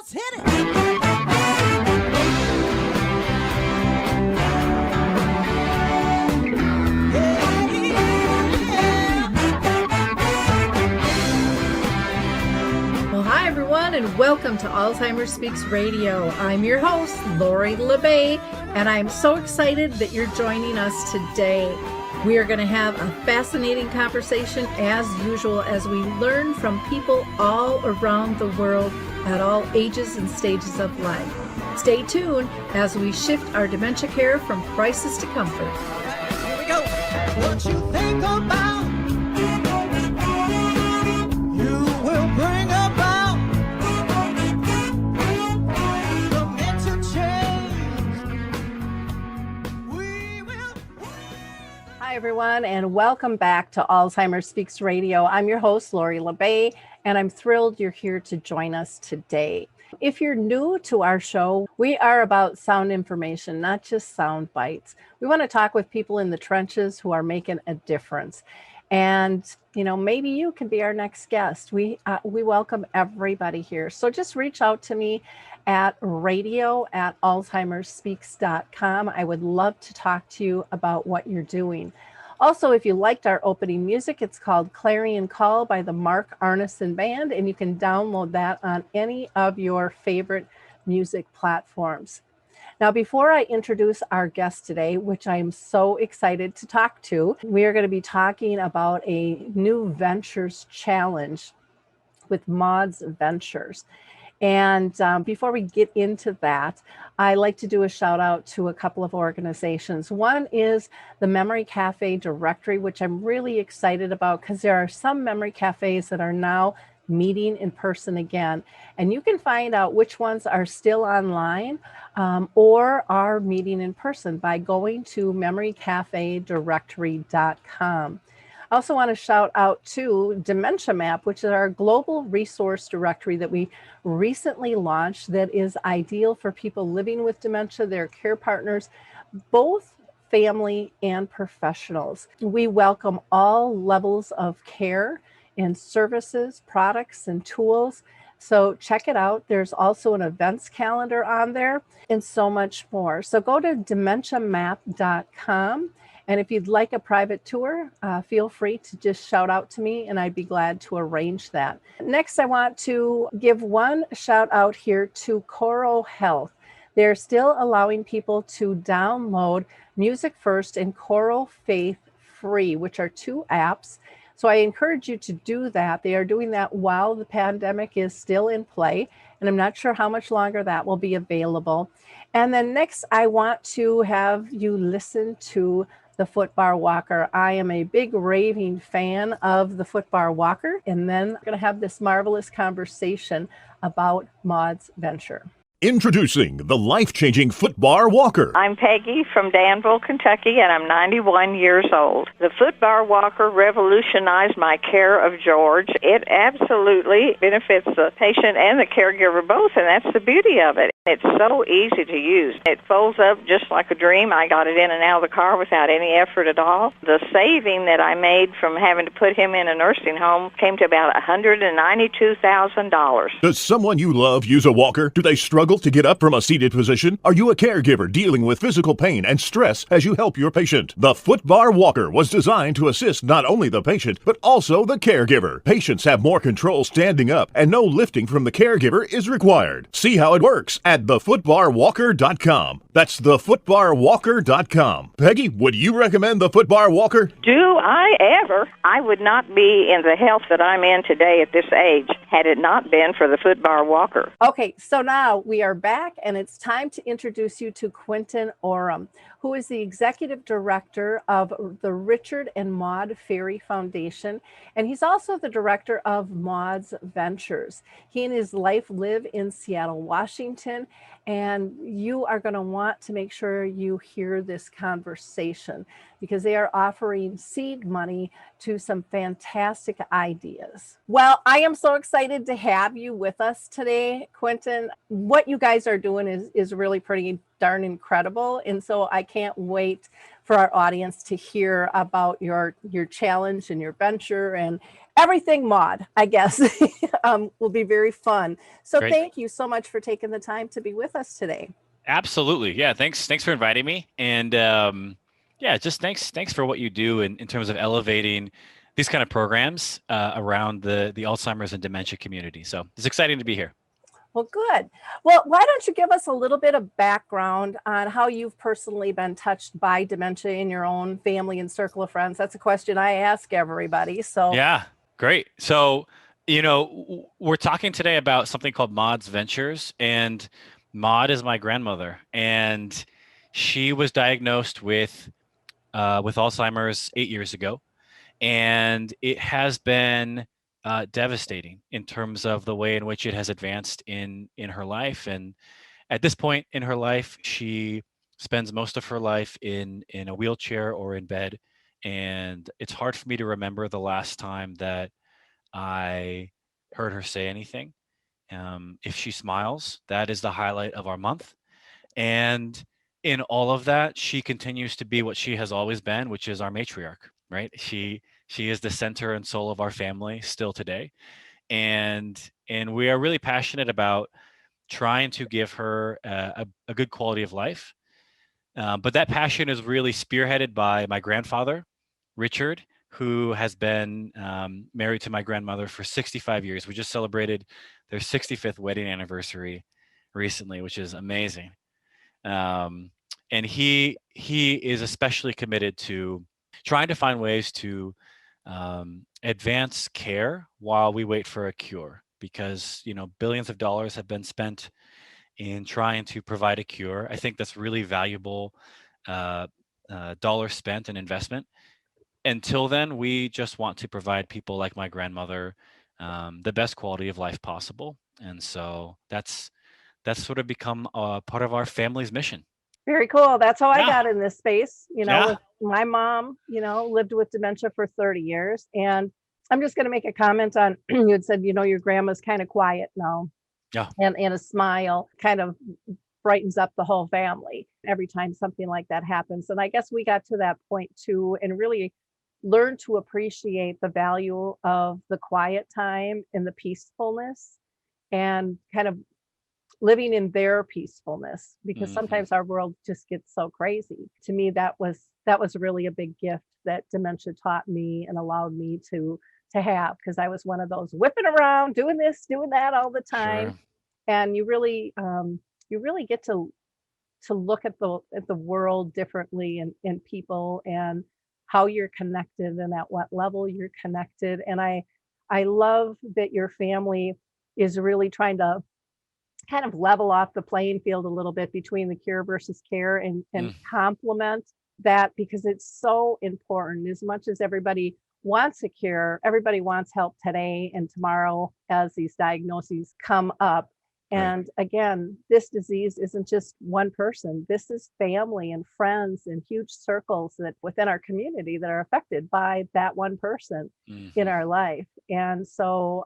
Let's hit it. Well, hi everyone, and welcome to Alzheimer Speaks Radio. I'm your host, Lori LeBay, and I'm so excited that you're joining us today. We are going to have a fascinating conversation as usual as we learn from people all around the world at all ages and stages of life. Stay tuned as we shift our dementia care from crisis to comfort. Here we go. What you think about, you will bring about the mental change. We will. Hi, everyone, and welcome back to Alzheimer Speaks Radio. I'm your host, Lori LeBay, and I'm thrilled you're here to join us today. If you're new to our show, we are about sound information, not just sound bites. We want to talk with people in the trenches who are making a difference. And, maybe you can be our next guest. We welcome everybody here. So just reach out to me at radio@alzheimerspeaks.com. I would love to talk to you about what you're doing. Also, if you liked our opening music, it's called Clarion Call by the Mark Arneson Band, and you can download that on any of your favorite music platforms. Now, before I introduce our guest today, which I'm so excited to talk to, we are going to be talking about a new ventures challenge with Maude's Ventures. And before we get into that, I like to do a shout out to a couple of organizations. One is the Memory Cafe Directory, which I'm really excited about because there are some memory cafes that are now meeting in person again. And you can find out which ones are still online or are meeting in person by going to memorycafedirectory.com. I also want to shout out to Dementia Map, which is our global resource directory that we recently launched that is ideal for people living with dementia, their care partners, both family and professionals. We welcome all levels of care and services, products, and tools. So check it out. There's also an events calendar on there and so much more. So go to dementiamap.com. And if you'd like a private tour, feel free to just shout out to me and I'd be glad to arrange that. Next, I want to give one shout out here to Coro Health. They're still allowing people to download Music First and Coro Faith free, which are two apps. So I encourage you to do that. They are doing that while the pandemic is still in play, and I'm not sure how much longer that will be available. And then next, I want to have you listen to the Footbar Walker. I am a big raving fan of the Footbar Walker, and then we're going to have this marvelous conversation about Maude's venture. Introducing the life-changing Footbar Walker. I'm Peggy from Danville, Kentucky, and I'm 91 years old. The Footbar Walker revolutionized my care of George. It absolutely benefits the patient and the caregiver both, and that's the beauty of it. It's so easy to use. It folds up just like a dream. I got it in and out of the car without any effort at all. The saving that I made from having to put him in a nursing home came to about $192,000. Does someone you love use a walker? Do they struggle to get up from a seated position? Are you a caregiver dealing with physical pain and stress as you help your patient? The Footbar Walker was designed to assist not only the patient, but also the caregiver. Patients have more control standing up, and no lifting from the caregiver is required. See how it works at thefootbarwalker.com. That's thefootbarwalker.com. Peggy, would you recommend the Footbar Walker? Do I ever? I would not be in the health that I'm in today at this age had it not been for the Footbar Walker. Okay, so now we are back, and it's time to introduce you to Quentin Orem, who is the executive director of the Richard and Maude Ferry Foundation, and he's also the director of Maude's Ventures. He and his wife live in Seattle, Washington, and you are going to want to make sure you hear this conversation because they are offering seed money to some fantastic ideas. Well, I am so excited to have you with us today, Quentin. What you guys are doing is really pretty darn incredible. And so I can't wait for our audience to hear about your challenge and your venture and everything Maude, I guess, will be very fun. So Great. thank you so much for taking the time to be with us today. Absolutely. Yeah. Thanks for inviting me. And yeah, just thanks for what you do in terms of elevating these kind of programs around the Alzheimer's and dementia community. So it's exciting to be here. Well, good. Well, why don't you give us a little bit of background on how you've personally been touched by dementia in your own family and circle of friends? That's a question I ask everybody. So Yeah, great. So, we're talking today about something called Maude's Ventures, and Maude is my grandmother, and she was diagnosed with Alzheimer's 8 years ago, and it has been devastating in terms of the way in which it has advanced in her life. And at this point in her life, she spends most of her life in a wheelchair or in bed, and it's hard for me to remember the last time that I heard her say anything. If she smiles, that is the highlight of our month. And in all of that, she continues to be what she has always been, which is our matriarch, right? She is the center and soul of our family still today. And we are really passionate about trying to give her a good quality of life. But that passion is really spearheaded by my grandfather, Richard, who has been married to my grandmother for 65 years. We just celebrated their 65th wedding anniversary recently, which is amazing. And he is especially committed to trying to find ways to advance care while we wait for a cure, because billions of dollars have been spent in trying to provide a cure. I think that's really valuable dollars spent and investment. Until then, we just want to provide people like my grandmother the best quality of life possible. And so that's sort of become a part of our family's mission. very cool. That's how I Yeah. got in this space. Yeah. With my mom, lived with dementia for 30 years. And I'm just going to make a comment on, you had said, your grandma's kind of quiet now. Yeah. And a smile kind of brightens up the whole family every time something like that happens. And I guess we got to that point too, and really learn to appreciate the value of the quiet time and the peacefulness, and kind of living in their peacefulness, because Mhm. sometimes our world just gets so crazy. To me, that was really a big gift that dementia taught me and allowed me to have, because I was one of those whipping around, doing this, doing that all the time. Sure. And you really get to look at the world differently, and people, and how you're connected and at what level you're connected. And I love that your family is really trying to kind of level off the playing field a little bit between the cure versus care, and complement that, because it's so important. As much as everybody wants a cure, everybody wants help today and tomorrow as these diagnoses come up. And again, this disease isn't just one person. This is family and friends and huge circles that within our community that are affected by that one person in our life. And so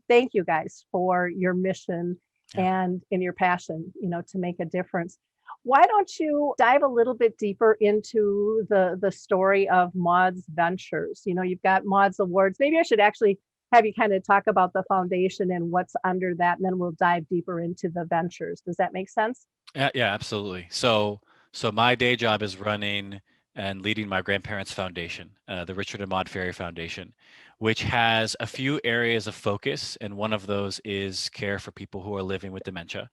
thank you guys for your mission and in your passion, to make a difference. Why don't you dive a little bit deeper into the story of Maude's Ventures? You've got Maude's Awards. Maybe I should actually have you kind of talk about the foundation and what's under that, and then we'll dive deeper into the ventures. Does that make sense? Yeah, absolutely. So my day job is running and leading my grandparents' foundation, the Richard and Maude Ferry Foundation, which has a few areas of focus, and one of those is care for people who are living with dementia.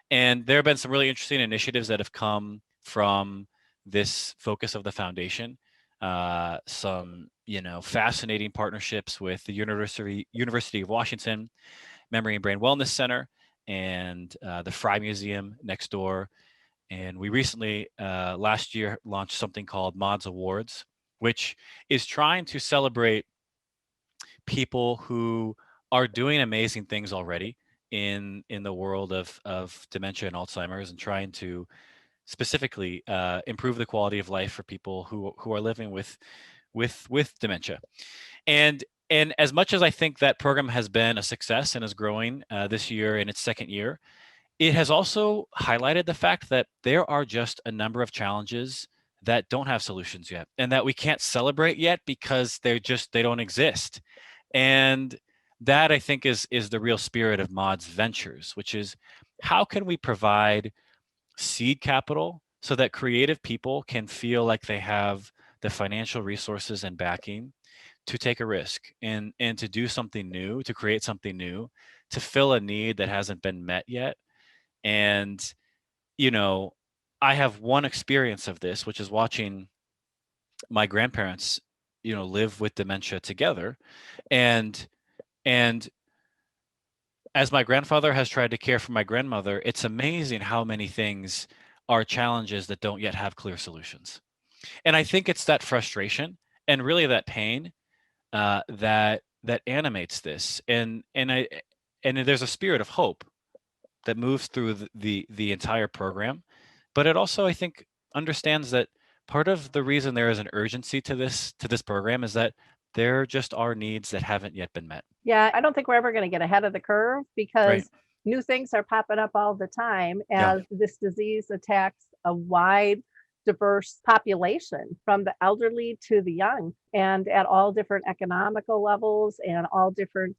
And there have been some really interesting initiatives that have come from this focus of the foundation. Some fascinating partnerships with the University of Washington Memory and Brain Wellness Center, and the Fry Museum next door. And we recently, last year, launched something called Maude's Awards, which is trying to celebrate people who are doing amazing things already in the world of dementia and Alzheimer's, and trying to specifically improve the quality of life for people who are living with dementia. And as much as I think that program has been a success and is growing this year in its second year, it has also highlighted the fact that there are just a number of challenges that don't have solutions yet, and that we can't celebrate yet because they don't exist. And that, I think, is the real spirit of Maude's Ventures, which is how can we provide seed capital so that creative people can feel like they have the financial resources and backing to take a risk and to do something new, to create something new, to fill a need that hasn't been met yet. And, you know, I have one experience of this, which is watching my grandparents, live with dementia together. And and as my grandfather has tried to care for my grandmother, it's amazing how many things are challenges that don't yet have clear solutions. And I think it's that frustration and really that pain that animates this. And there's a spirit of hope that moves through the entire program, but it also, I think, understands that part of the reason there is an urgency to this program is that there just are needs that haven't yet been met. Yeah, I don't think we're ever going to get ahead of the curve Right. because new things are popping up all the time Yeah. as this disease attacks a wide, diverse population from the elderly to the young and at all different economical levels and all different,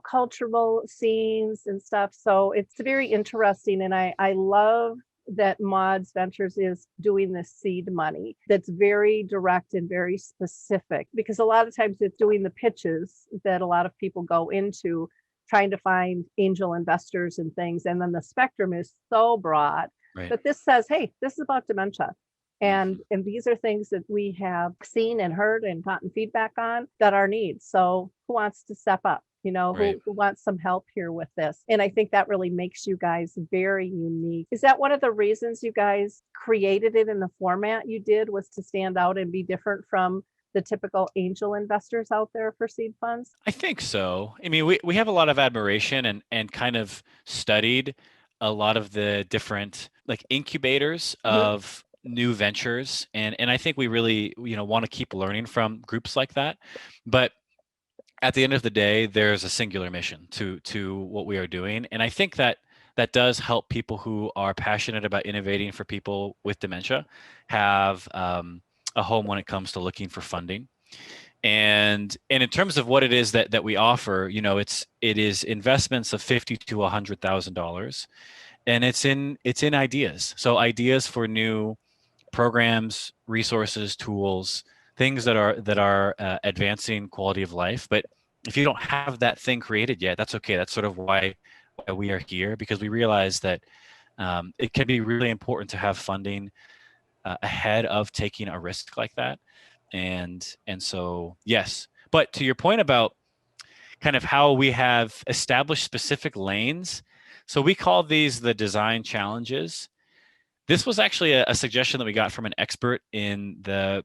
cultural scenes and stuff. So it's very interesting. And I love that Maude's Ventures is doing this seed money that's very direct and very specific because a lot of times it's doing the pitches that a lot of people go into trying to find angel investors and things. And then the spectrum is so broad. Right. But this says, hey, this is about dementia. And these are things that we have seen and heard and gotten feedback on that are needs. So who wants to step up? Right. Who wants some help here with this? And I think that really makes you guys very unique. Is that one of the reasons you guys created it in the format you did, was to stand out and be different from the typical angel investors out there for seed funds? I think so. I mean, we have a lot of admiration and kind of studied a lot of the different like incubators of new ventures. And I think we really, want to keep learning from groups like that. But at the end of the day, there's a singular mission to what we are doing. And I think that does help people who are passionate about innovating for people with dementia have a home when it comes to looking for funding. And in terms of what it is that we offer, it is investments of $50,000 to $100,000, and it's in ideas. So ideas for new programs, resources, tools, things that are advancing quality of life. But if you don't have that thing created yet, that's okay. That's sort of why we are here, because we realize that it can be really important to have funding ahead of taking a risk like that. And so, yes. But to your point about kind of how we have established specific lanes, so we call these the design challenges. This was actually a suggestion that we got from an expert in the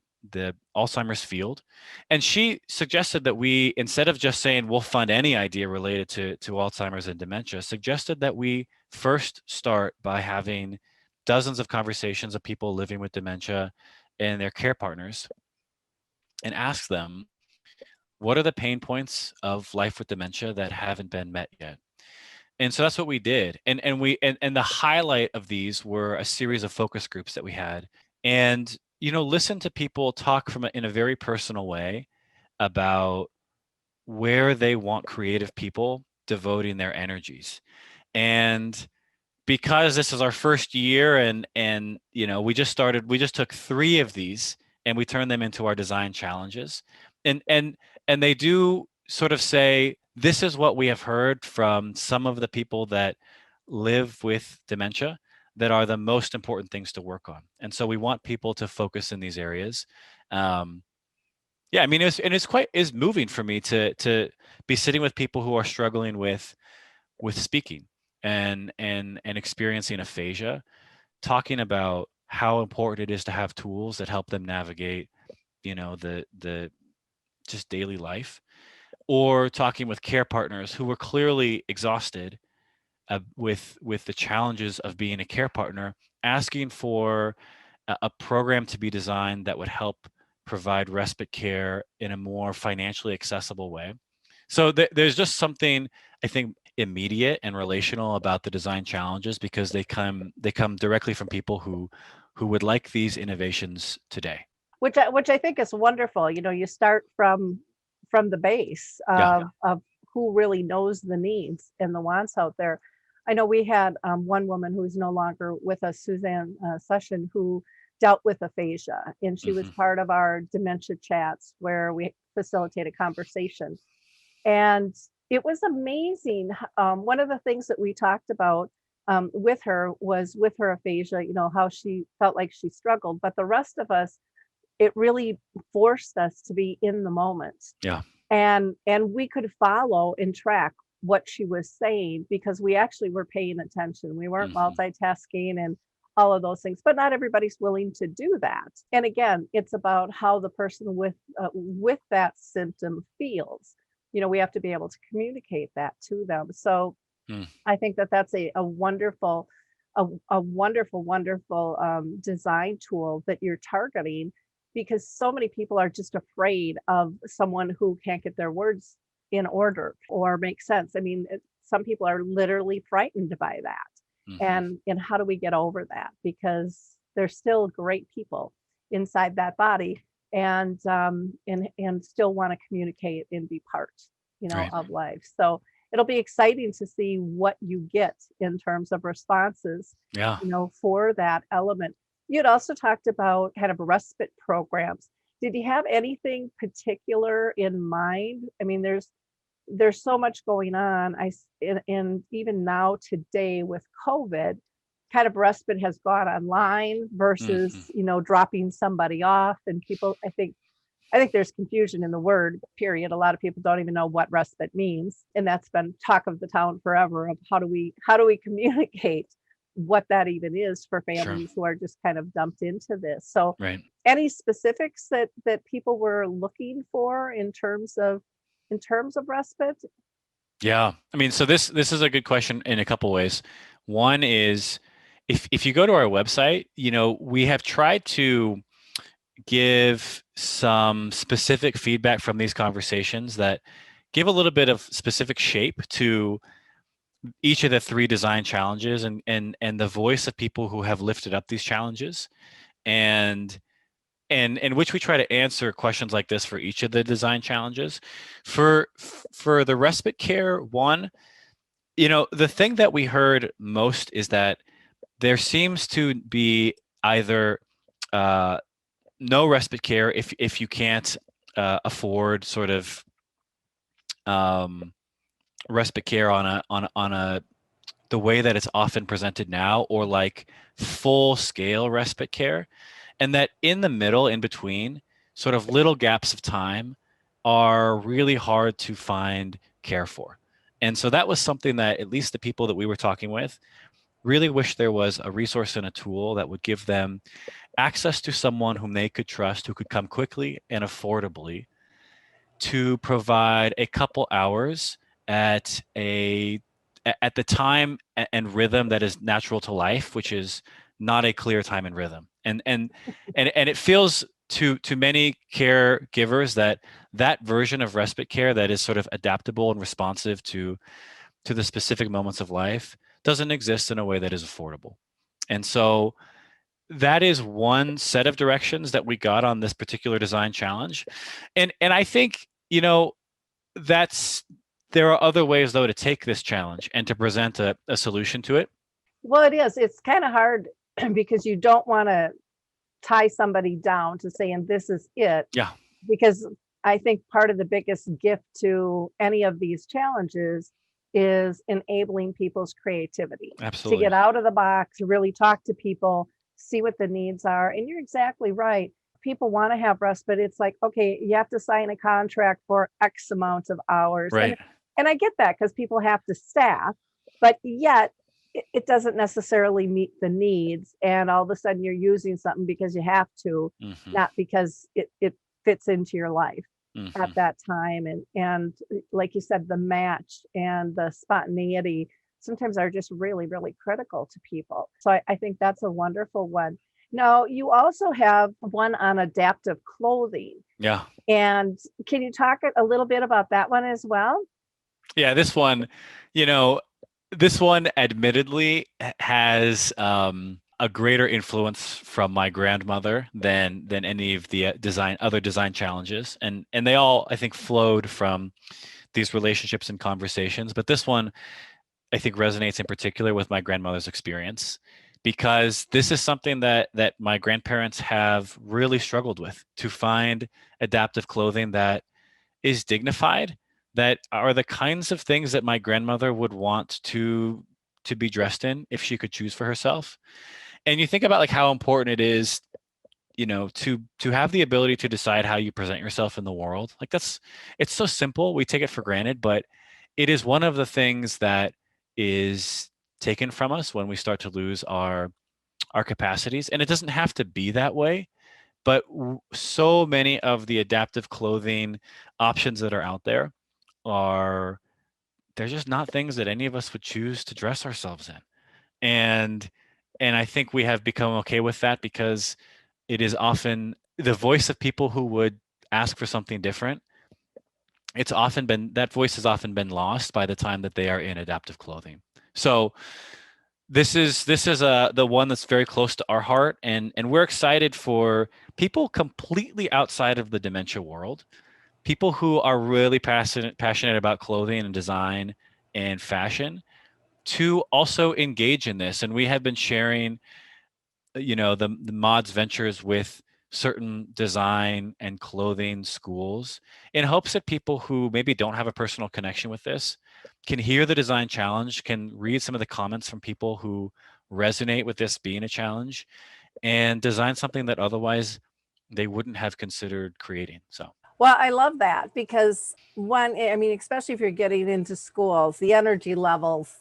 Alzheimer's field. And she suggested that we, instead of just saying we'll fund any idea related to Alzheimer's and dementia, suggested that we first start by having dozens of conversations of people living with dementia and their care partners and ask them, what are the pain points of life with dementia that haven't been met yet? And so that's what we did. And the highlight of these were a series of focus groups that we had. And, listen to people talk in a very personal way about where they want creative people devoting their energies. And because this is our first year and we just took 3 of these and we turned them into our design challenges. And they do sort of say, this is what we have heard from some of the people that live with dementia that are the most important things to work on. And so we want people to focus in these areas. Yeah, I mean, it's moving for me to be sitting with people who are struggling with speaking and experiencing aphasia, talking about how important it is to have tools that help them navigate, the just daily life, or talking with care partners who were clearly exhausted with the challenges of being a care partner, asking for a program to be designed that would help provide respite care in a more financially accessible way. So there's just something, I think, immediate and relational about the design challenges, because they come directly from people who would like these innovations today. Which I think is wonderful. You start from from the base of who really knows the needs and the wants out there. I know we had one woman who's no longer with us, Suzanne Session, who dealt with aphasia, and she was part of our dementia chats where we facilitated conversation. And it was amazing. One of the things that we talked about with her was with her aphasia, how she felt like she struggled, but the rest of us, it really forced us to be in the moment. Yeah. And we could follow and track what she was saying because we actually were paying attention. We weren't multitasking and all of those things, but not everybody's willing to do that. And again, it's about how the person with that symptom feels. We have to be able to communicate that to them. So I think that that's a wonderful design tool that you're targeting, because so many people are just afraid of someone who can't get their words in order or make sense. I mean, some people are literally frightened by that. And how do we get over that? Because they're still great people inside that body and still want to communicate and be part, of life. So it'll be exciting to see what you get in terms of responses, for that element. You'd also talked about kind of respite programs. Did you have anything particular in mind? I mean, there's so much going on. And even now today with COVID, kind of respite has gone online versus, dropping somebody off. And people, I think there's confusion in the word, period. A lot of people don't even know what respite means. And that's been talk of the town forever of how do we communicate what that even is for families who are just kind of dumped into this. So any specifics that people were looking for in terms of respite? Yeah. I mean, so this is a good question in a couple ways. One is if you go to our website, we have tried to give some specific feedback from these conversations that give a little bit of specific shape to each of the 3 design challenges and the voice of people who have lifted up these challenges and in which we try to answer questions like this for each of the design challenges. For the respite care one, the thing that we heard most is that there seems to be either no respite care if you can't afford sort of respite care on a the way that it's often presented now, or like full scale respite care, and that in the middle, in between, sort of little gaps of time are really hard to find care for. And so that was something that at least the people that we were talking with really wish there was a resource and a tool that would give them access to someone whom they could trust, who could come quickly and affordably to provide a couple hours at the time and rhythm that is natural to life, which is not a clear time and rhythm. And it feels to many caregivers that version of respite care that is sort of adaptable and responsive to the specific moments of life doesn't exist in a way that is affordable. And so that is one set of directions that we got on this particular design challenge. And I think, there are other ways though to take this challenge and to present a solution to it. Well, it is. It's kind of hard because you don't want to tie somebody down to saying this is it. Yeah. Because I think part of the biggest gift to any of these challenges is enabling people's creativity. Absolutely. To get out of the box, really talk to people, see what the needs are. And you're exactly right. People want to have respite. It's like, okay, you have to sign a contract for X amount of hours. Right. And I get that because people have to staff, but yet it doesn't necessarily meet the needs. And all of a sudden you're using something because you have to, not because it fits into your life at that time. And like you said, the match and the spontaneity sometimes are just really, really critical to people. So I think that's a wonderful one. Now, you also have one on adaptive clothing. Yeah. And can you talk a little bit about that one as well? Yeah, this one, admittedly has a greater influence from my grandmother than any of the other design challenges, and they all, I think, flowed from these relationships and conversations. But this one, I think, resonates in particular with my grandmother's experience, because this is something that my grandparents have really struggled with, to find adaptive clothing that is dignified, that are the kinds of things that my grandmother would want to be dressed in if she could choose for herself. And you think about like how important it is, to have the ability to decide how you present yourself in the world. Like it's so simple, we take it for granted, but it is one of the things that is taken from us when we start to lose our capacities. And it doesn't have to be that way, but so many of the adaptive clothing options that are out there are, they're just not things that any of us would choose to dress ourselves in. And I think we have become okay with that, because it is often the voice of people who would ask for something different. That voice has often been lost by the time that they are in adaptive clothing. So this is the one that's very close to our heart, and we're excited for people completely outside of the dementia world, people who are really passionate about clothing and design and fashion, to also engage in this. And we have been sharing, the Maude's ventures with certain design and clothing schools, in hopes that people who maybe don't have a personal connection with this can hear the design challenge, can read some of the comments from people who resonate with this being a challenge, and design something that otherwise they wouldn't have considered creating. So Well, I love that because I mean, especially if you're getting into schools, the energy levels,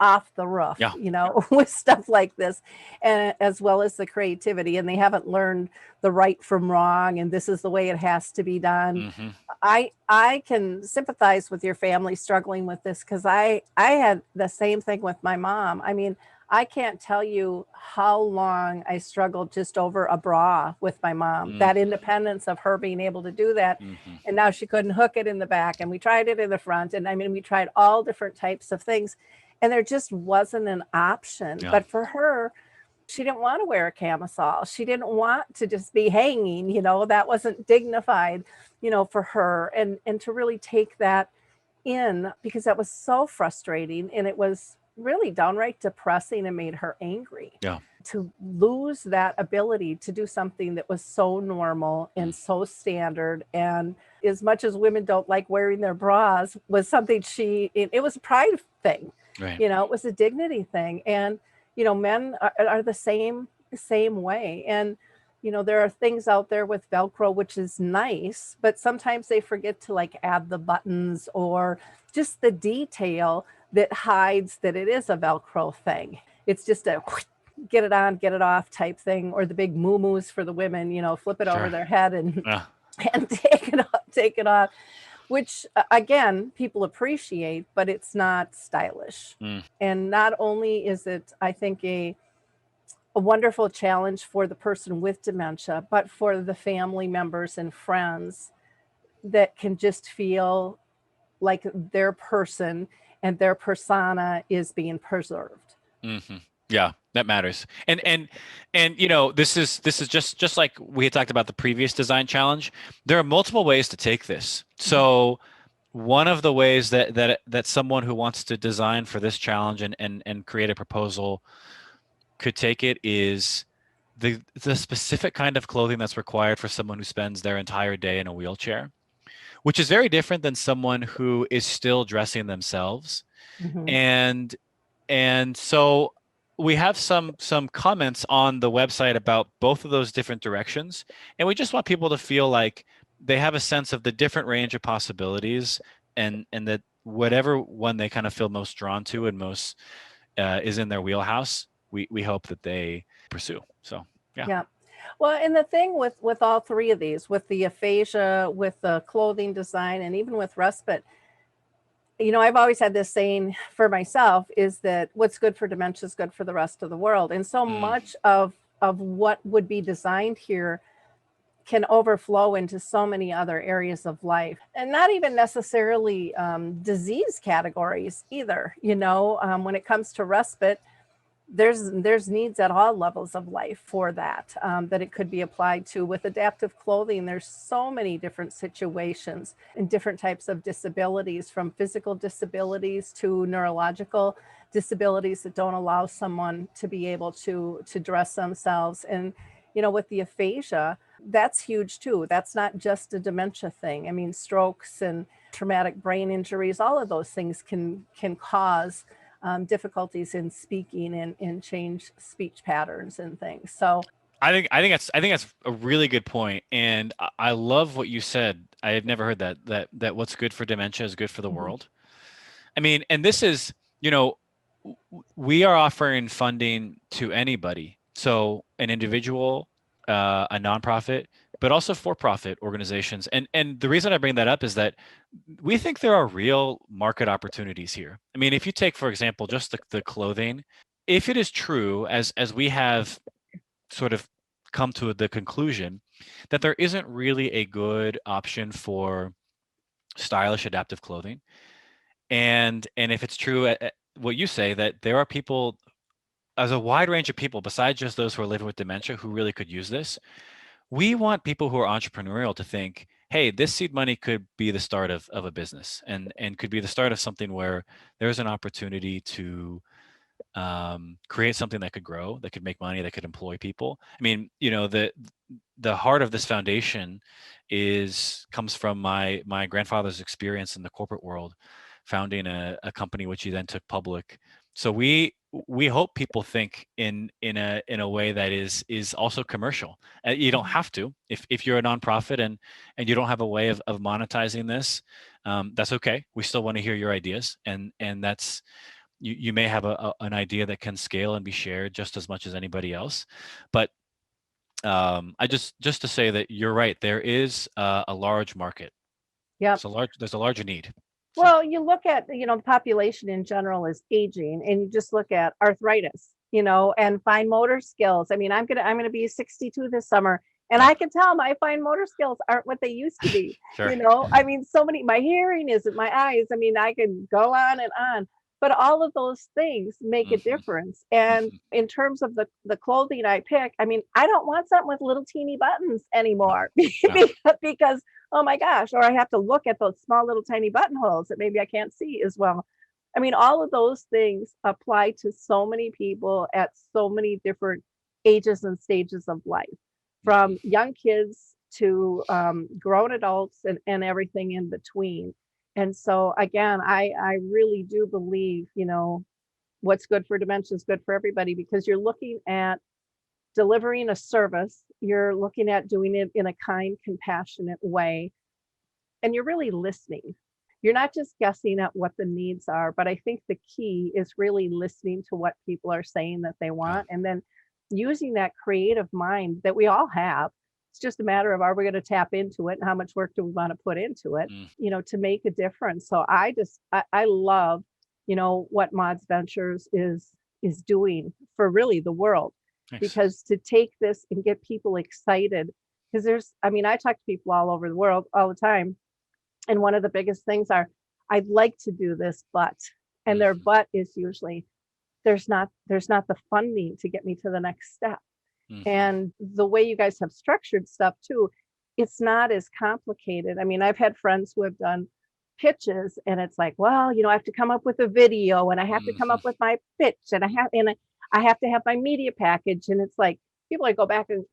off the roof, yeah, with stuff like this, and as well as the creativity, and they haven't learned the right from wrong, and this is the way it has to be done. hmm I can sympathize with your family struggling with this, because I had the same thing with my mom. I mean, I can't tell you how long I struggled just over a bra with my mom, that independence of her being able to do that. hmm And now she couldn't hook it in the back. And we tried it in the front. And I mean, we tried all different types of things. And there just wasn't an option. yeah, But for her, she didn't want to wear a camisole. She didn't want to just be hanging, that wasn't dignified, for her. And to really take that in, because that was so frustrating, and it was really downright depressing and made her angry yeah, to lose that ability to do something that was so normal and so standard. And as much as women don't like wearing their bras, was something it was a pride thing, right, it was a dignity thing. And men are the same way. And there are things out there with Velcro, which is nice, but sometimes they forget to like add the buttons or just the detail that hides that it is a Velcro thing. It's just a get it on, get it off type thing, or the big moo-moos for the women, flip it over sure, their head and yeah, and take it off, which again, people appreciate, but it's not stylish. mm, And not only is it, I think, a wonderful challenge for the person with dementia, but for the family members and friends that can just feel like their person and their persona is being preserved. hmm yeah, that matters. And this is just like we had talked about the previous design challenge. There are multiple ways to take this. So one of the ways that someone who wants to design for this challenge and create a proposal could take it is the specific kind of clothing that's required for someone who spends their entire day in a wheelchair, which is very different than someone who is still dressing themselves. Mhm. And so we have some comments on the website about both of those different directions, and we just want people to feel like they have a sense of the different range of possibilities, and that whatever one they kind of feel most drawn to and most is in their wheelhouse, we hope that they pursue. So yeah. Yeah. Well, and the thing with all three of these, with the aphasia, with the clothing design, and even with respite, I've always had this saying for myself, is that what's good for dementia is good for the rest of the world. And so Mm, much of what would be designed here can overflow into so many other areas of life, and not even necessarily disease categories either. When it comes to respite, there's needs at all levels of life for that, that it could be applied to. With adaptive clothing, there's so many different situations and different types of disabilities, from physical disabilities to neurological disabilities that don't allow someone to be able to dress themselves. And with the aphasia, that's huge too. That's not just a dementia thing. I mean, strokes and traumatic brain injuries, all of those things can cause difficulties in speaking and change speech patterns and things. So I think that's a really good point, and I love what you said. I had never heard that what's good for dementia is good for the mhm, world. I mean, and this is, we are offering funding to anybody. So an individual, a nonprofit, but also for-profit organizations. And the reason I bring that up is that we think there are real market opportunities here. I mean, if you take, for example, just the clothing, if it is true, as we have sort of come to the conclusion that there isn't really a good option for stylish adaptive clothing, and if it's true, what you say, that there are people, as a wide range of people besides just those who are living with dementia, who really could use this, we want people who are entrepreneurial to think, hey, this seed money could be the start of a business, and could be the start of something where there's an opportunity to create something that could grow, that could make money, that could employ people. I mean, the heart of this foundation comes from my grandfather's experience in the corporate world, founding a company which he then took public. So we hope people think in a way that is also commercial. You don't have to, if you're a nonprofit and you don't have a way of monetizing this, that's okay. We still want to hear your ideas, and that's, you may have an idea that can scale and be shared just as much as anybody else. But I just to say that you're right, there is a large market. yep. There's a larger need. So, Well, you look at, the population in general is aging, and you just look at arthritis, and fine motor skills. I mean, I'm gonna be 62 this summer, and I can tell my fine motor skills aren't what they used to be. sure. I mean, so many, my hearing isn't, my eyes. I mean, I can go on and on. But all of those things make a Mhm, difference. And mhm. in terms of the clothing I pick, I mean, I don't want something with little teeny buttons No, anymore no. because oh my gosh, or I have to look at those small little tiny buttonholes that maybe I can't see as well. I mean, all of those things apply to so many people at so many different ages and stages of life, from Mhm. young kids to grown adults, and everything in between. And so, again, I really do believe, what's good for dementia is good for everybody, because you're looking at delivering a service, you're looking at doing it in a kind, compassionate way, and you're really listening. You're not just guessing at what the needs are, but I think the key is really listening to what people are saying that they Yeah. want, and then using that creative mind that we all have. It's just a matter of, are we going to tap into it, and how much work do we want to put into it, Mm, to make a difference. So I love, what Maude's Ventures is doing for really the world, thanks. because to take this and get people excited, because I mean, I talk to people all over the world all the time, and one of the biggest things are, I'd like to do this, but, and their Mhm, but is usually, there's not the funding to get me to the next step. mhm. And the way you guys have structured stuff too, it's not as complicated. I mean, I've had friends who have done pitches, and it's like, well, I have to come up with a video, and I have to come Mhm. up with my pitch, and I have to have my media package. And it's like, people, I go back and,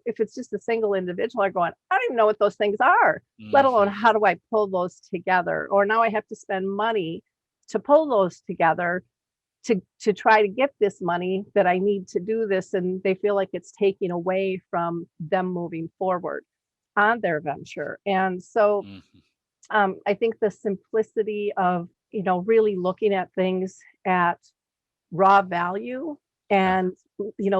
if it's just a single individual, are going, I don't even know what those things are, let alone Mhm. how do I pull those together? Or now I have to spend money to pull those together, to try to get this money that I need to do this, and they feel like it's taking away from them moving forward on their venture. And so, Mhm. I think the simplicity of, really looking at things at raw value, Yeah. and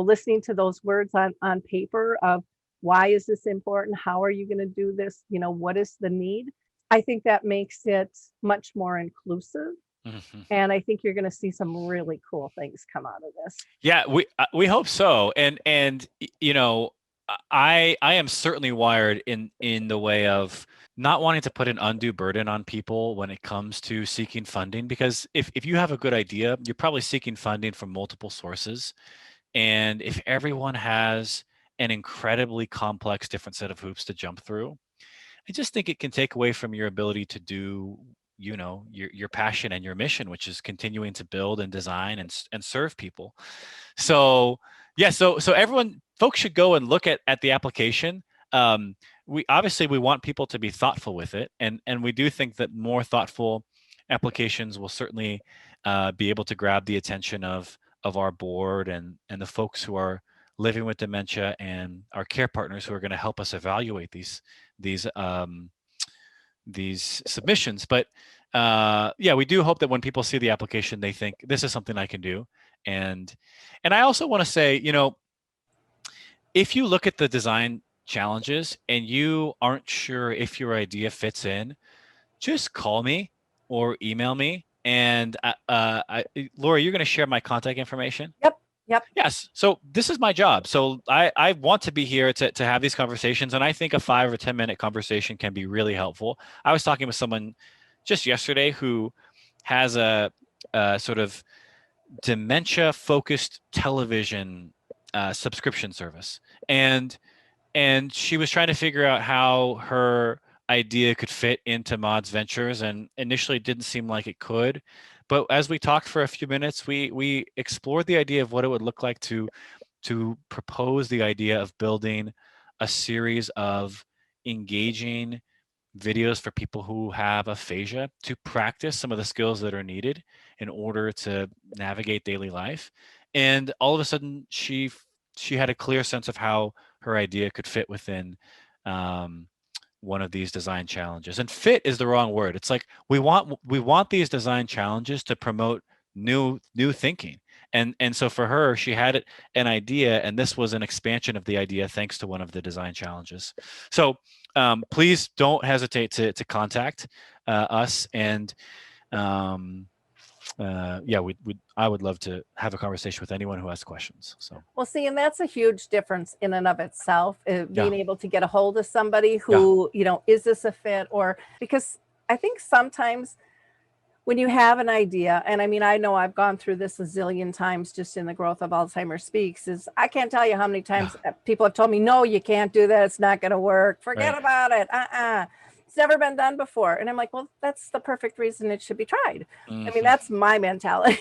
listening to those words on paper of, why is this important, how are you going to do this, what is the need. I think that makes it much more inclusive, Mhm. and I think you're going to see some really cool things come out of this. Yeah, we hope so. And I am certainly wired in the way of not wanting to put an undue burden on people when it comes to seeking funding, because if you have a good idea, you're probably seeking funding from multiple sources. And if everyone has an incredibly complex different set of hoops to jump through, I just think it can take away from your ability to do, your passion and your mission, which is continuing to build and design and serve people. So yeah, so everyone, folks should go and look at the application. We obviously we want people to be thoughtful with it, and we do think that more thoughtful applications will certainly be able to grab the attention of our board and the folks who are living with dementia and our care partners who are going to help us evaluate these these submissions. But yeah, we do hope that when people see the application, they think this is something I can do. And I also want to say, if you look at the design challenges and you aren't sure if your idea fits in, just call me or email me. And Laura, you're going to share my contact information? Yep. Yep. Yes. So this is my job. So I want to be here to have these conversations. And I think a 5 or 10-minute conversation can be really helpful. I was talking with someone just yesterday who has a sort of dementia-focused television subscription service. And she was trying to figure out how her idea could fit into Maude's Ventures, and initially it didn't seem like it could. But as we talked for a few minutes, we explored the idea of what it would look like to propose the idea of building a series of engaging videos for people who have aphasia to practice some of the skills that are needed in order to navigate daily life. And all of a sudden, she had a clear sense of how her idea could fit within one of these design challenges. And fit is the wrong word. It's like we want these design challenges to promote new thinking. And so for her, she had an idea, and this was an expansion of the idea thanks to one of the design challenges. So please don't hesitate to contact us. And yeah, I would love to have a conversation with anyone who has questions. So Well, see, and that's a huge difference in and of itself, being Yeah. able to get a hold of somebody who, is this a fit? Or because I think sometimes when you have an idea, and I mean, I know I've gone through this a zillion times just in the growth of Alzheimer Speaks, is I can't tell you how many times people have told me, no, you can't do that. It's not going to work. Forget Right. about it. It's never been done before. And I'm like, well, that's the perfect reason it should be tried. I mean, Mhm. that's my mentality.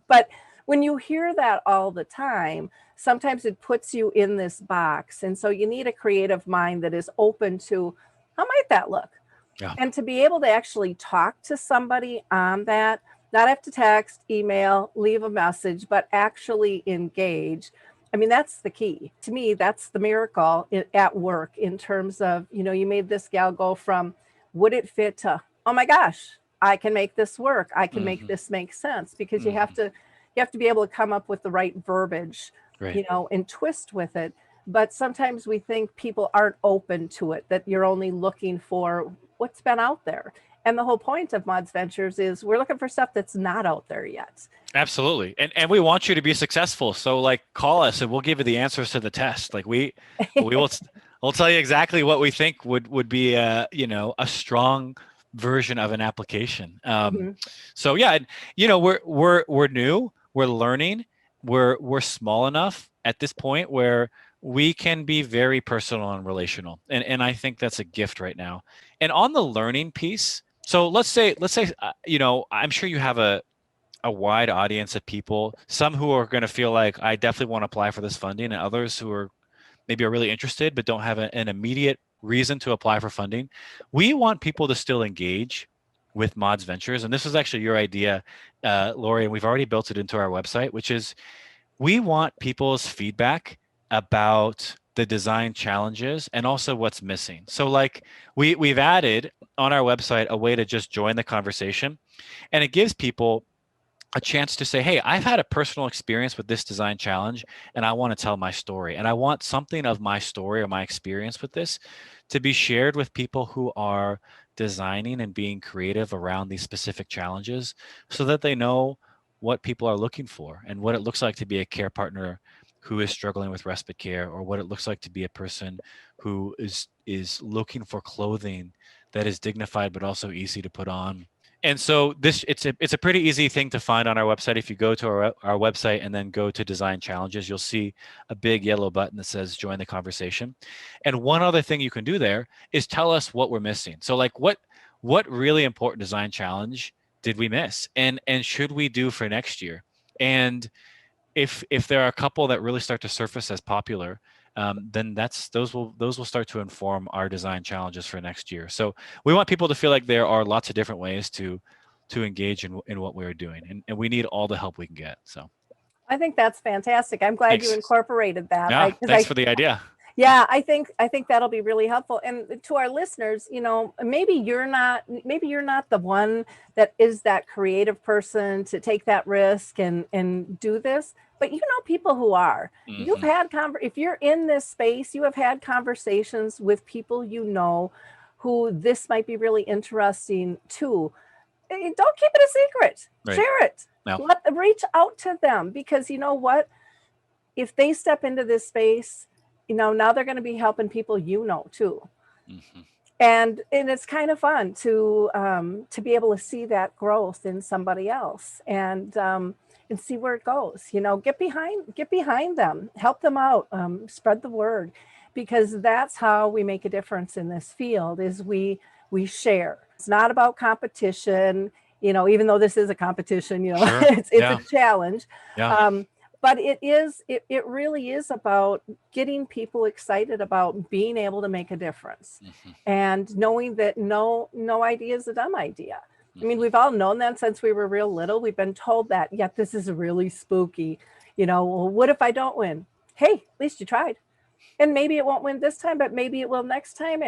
But when you hear that all the time, sometimes it puts you in this box. And so you need a creative mind that is open to how might that look? Yeah. And to be able to actually talk to somebody on that, not have to text, email, leave a message, but actually engage. I mean, that's the key. To me, that's the miracle at work in terms of, you made this gal go from would it fit to, oh my gosh, I can make this work. I can make Mhm. this make sense, because you have to be able to come up with the right verbiage, Right. and twist with it. But sometimes we think people aren't open to it, that you're only looking for what's been out there. And the whole point of Maude's Ventures is we're looking for stuff that's not out there yet. Absolutely. And we want you to be successful. So like call us and we'll give you the answers to the test. Like we will we'll tell you exactly what we think would be a strong version of an application. Mhm. So yeah, and, we're new, we're learning, we're small enough at this point where we can be very personal and relational. And I think that's a gift right now. And on the learning piece, so let's say, I'm sure you have a wide audience of people, some who are going to feel like I definitely want to apply for this funding, and others who are really interested but don't have an immediate reason to apply for funding. We want people to still engage with Maude's Ventures, and this is actually your idea, Lori, and we've already built it into our website, which is we want people's feedback about the design challenges and also what's missing. So like we've added on our website a way to just join the conversation, and it gives people a chance to say, hey, I've had a personal experience with this design challenge and I want to tell my story. And I want something of my story or my experience with this to be shared with people who are designing and being creative around these specific challenges, so that they know what people are looking for and what it looks like to be a care partner who is struggling with respite care, or what it looks like to be a person who is looking for clothing that is dignified but also easy to put on. And so it's a pretty easy thing to find on our website. If you go to our website and then go to Design Challenges, you'll see a big yellow button that says Join the Conversation. And one other thing you can do there is tell us what we're missing. So like what really important design challenge did we miss, and should we do for next year? And if there are a couple that really start to surface as popular, then those will start to inform our design challenges for next year. So we want people to feel like there are lots of different ways to engage in what we're doing, and we need all the help we can get. So I think that's fantastic. I'm glad you incorporated that. Yeah, thanks for the idea. Yeah, I think that'll be really helpful. And to our listeners, you know, maybe you're not the one that is that creative person to take that risk and do this, but you know people who are. Mm-hmm. You've had if you're in this space, you have had conversations with people you know who this might be really interesting to. Don't keep it a secret. Right. Share it. No. Reach out to them, because you know what? If they step into this space, you know, now they're going to be helping people you know too. Mm-hmm. And it's kind of fun to be able to see that growth in somebody else and see where it goes. You know, get behind them, help them out, spread the word, because that's how we make a difference in this field. Is we share. It's not about competition. You know, even though this is a competition, you know, Sure. it's a challenge. Yeah. But it really is about getting people excited about being able to make a difference, Mm-hmm. and knowing that no idea is a dumb idea. Mm-hmm. I mean, we've all known that since we were real little. We've been told that, yet this is really spooky. You know, well, what if I don't win? Hey, at least you tried. And maybe it won't win this time, but maybe it will next time.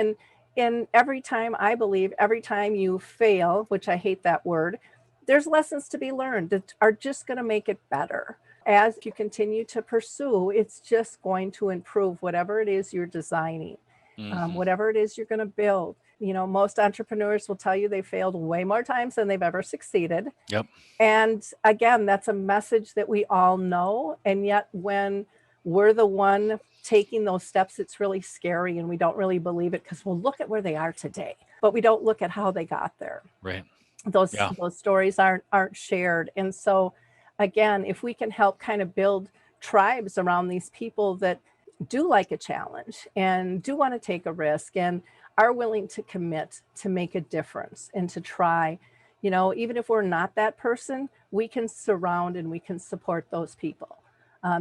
And every time, I believe, every time you fail, which I hate that word, there's lessons to be learned that are just going to make it better. As you continue to pursue, it's just going to improve whatever it is you're designing, Mm-hmm. whatever it is you're going to build. You know, most entrepreneurs will tell you they failed way more times than they've ever succeeded. Yep. And again, that's a message that we all know. And yet when we're the one taking those steps, it's really scary and we don't really believe it, because we'll look at where they are today, but we don't look at how they got there. Right. Those stories aren't shared. And so again, if we can help kind of build tribes around these people that do like a challenge and do want to take a risk and are willing to commit to make a difference and to try, you know, even if we're not that person, we can surround and we can support those people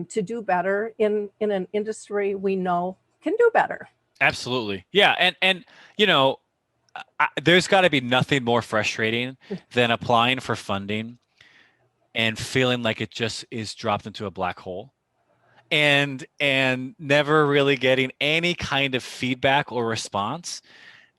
to do better in an industry we know can do better. Absolutely. Yeah. And you know, there's got to be nothing more frustrating than applying for funding and feeling like it just is dropped into a black hole, and never really getting any kind of feedback or response.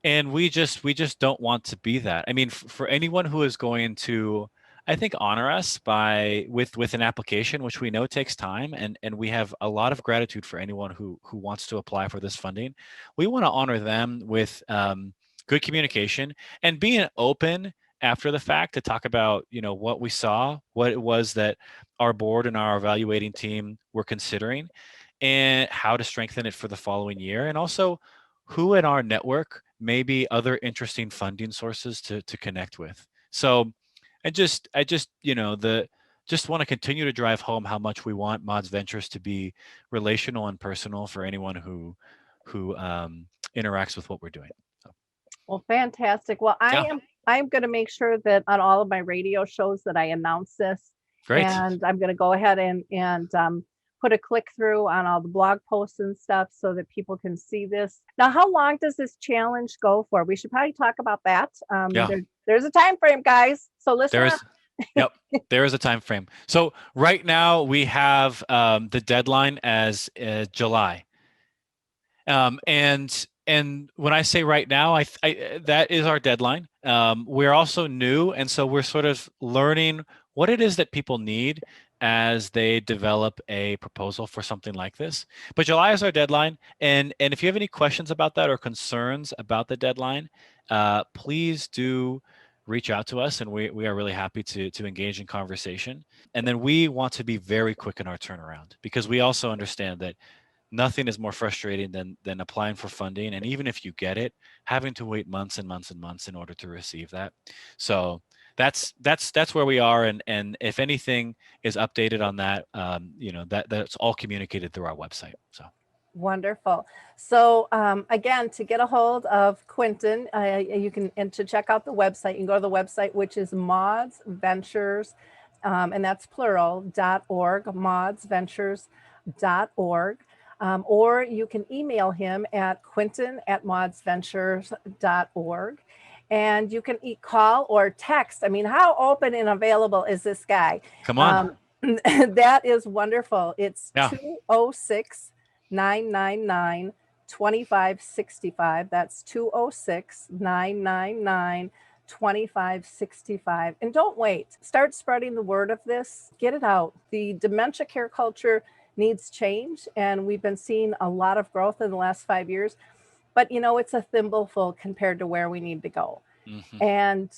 And we just don't want to be that. I mean, for anyone who is going to, I think, honor us with an application, which we know takes time, and we have a lot of gratitude for anyone who wants to apply for this funding. We want to honor them with good communication and being open after the fact to talk about, you know, what we saw, what it was that our board and our evaluating team were considering, and how to strengthen it for the following year, and also who in our network may be other interesting funding sources to connect with. So I just you know, just want to continue to drive home how much we want Maude's Ventures to be relational and personal for anyone who interacts with what we're doing. So. Well, fantastic. Well, I'm going to make sure that on all of my radio shows that I announce this. Great. And I'm going to go ahead and put a click through on all the blog posts and stuff so that people can see this. Now, how long does this challenge go for? We should probably talk about that. There's a time frame, guys. So listen up. Yep, there is a time frame. So right now we have the deadline as July. And when I say right now, I that is our deadline. We're also new, and so we're sort of learning what it is that people need as they develop a proposal for something like this. But July is our deadline, and if you have any questions about that or concerns about the deadline, please do reach out to us, and we are really happy to engage in conversation. And then we want to be very quick in our turnaround, because we also understand that nothing is more frustrating than applying for funding, and even if you get it, having to wait months and months and months in order to receive that. So that's where we are, and if anything is updated on that, that's all communicated through our website. So Wonderful. So again, to get a hold of Quentin, you can, and to check out the website, you can go to the website, which is Maude's Ventures, and that's plural, .org, maudsventures.org. Or you can email him at quentin@maudsventures.org. And you can call or text. I mean, how open and available is this guy? come on. That is wonderful. It's Yeah. 206-999-2565. That's 206-999-2565. And don't wait. Start spreading the word of this. Get it out. The dementia care culture needs change, and we've been seeing a lot of growth in the last 5 years. But it's a thimbleful compared to where we need to go. Mhm. And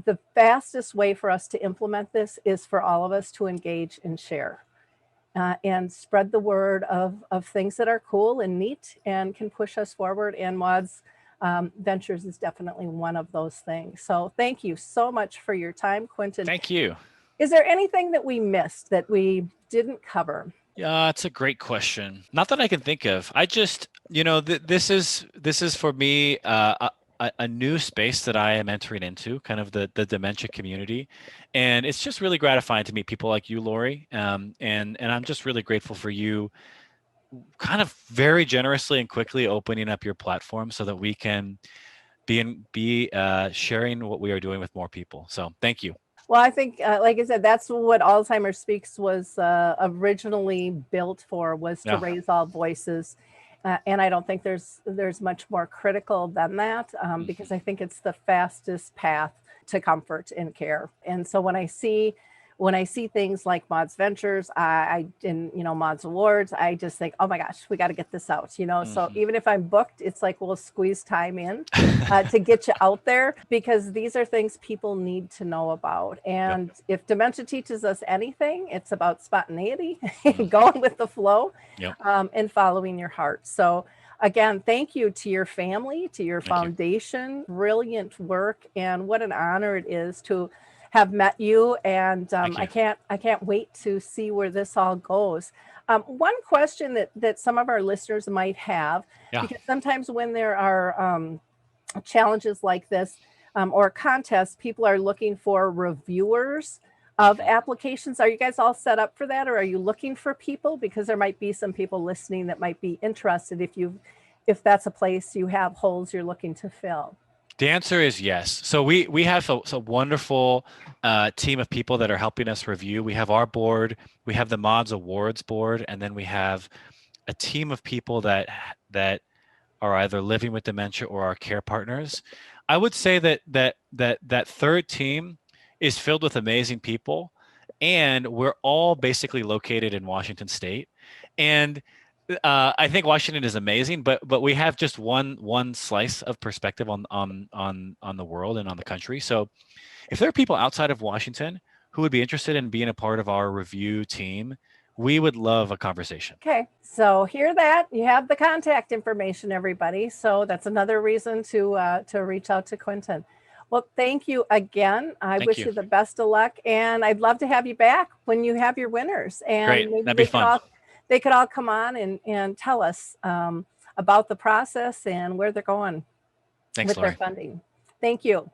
the fastest way for us to implement this is for all of us to engage and share. And spread the word of things that are cool and neat and can push us forward. And Maude's Ventures is definitely one of those things. So thank you so much for your time, Quentin. Thank you. Is there anything that we missed that we didn't cover? Yeah, it's a great question. Not that I can think of. I just, this is for me a new space that I am entering into, kind of the dementia community, and it's just really gratifying to meet people like you, Lori. And I'm just really grateful for you, kind of very generously and quickly opening up your platform so that we can be sharing what we are doing with more people. So thank you. Well, I think, like I said, that's what Alzheimer Speaks was originally built for, was to Yeah. raise all voices. And I don't think there's much more critical than that, because I think it's the fastest path to comfort and care. And so when I see things like Maude's Ventures, Maude's Awards, I just think, oh my gosh, we got to get this out. So even if I'm booked, it's like we'll squeeze time in to get you out there, because these are things people need to know about. And if dementia teaches us anything, it's about spontaneity, going with the flow, and following your heart. So again, thank you to your family, to your foundation. Brilliant work, and what an honor it is to have met you, and I can't wait to see where this all goes. One question that some of our listeners might have, because sometimes when there are challenges like this or contests, people are looking for reviewers of applications. Are you guys all set up for that, or are you looking for people? Because there might be some people listening that might be interested if that's a place you have holes you're looking to fill. The answer is yes. So we have a wonderful team of people that are helping us review. We have our board, we have the Maude's Awards board, and then we have a team of people that are either living with dementia or our care partners. I would say that third team is filled with amazing people, and we're all basically located in Washington State. And I think Washington is amazing, but we have just one slice of perspective on the world and on the country. So if there are people outside of Washington who would be interested in being a part of our review team, we would love a conversation. Okay, so hear that. You have the contact information, everybody. So that's another reason to reach out to Quentin. Well, thank you again. I wish you the best of luck, and I'd love to have you back when you have your winners. And great, maybe that'd be fun. They could all come on and tell us about the process and where they're going with their funding. Thank you.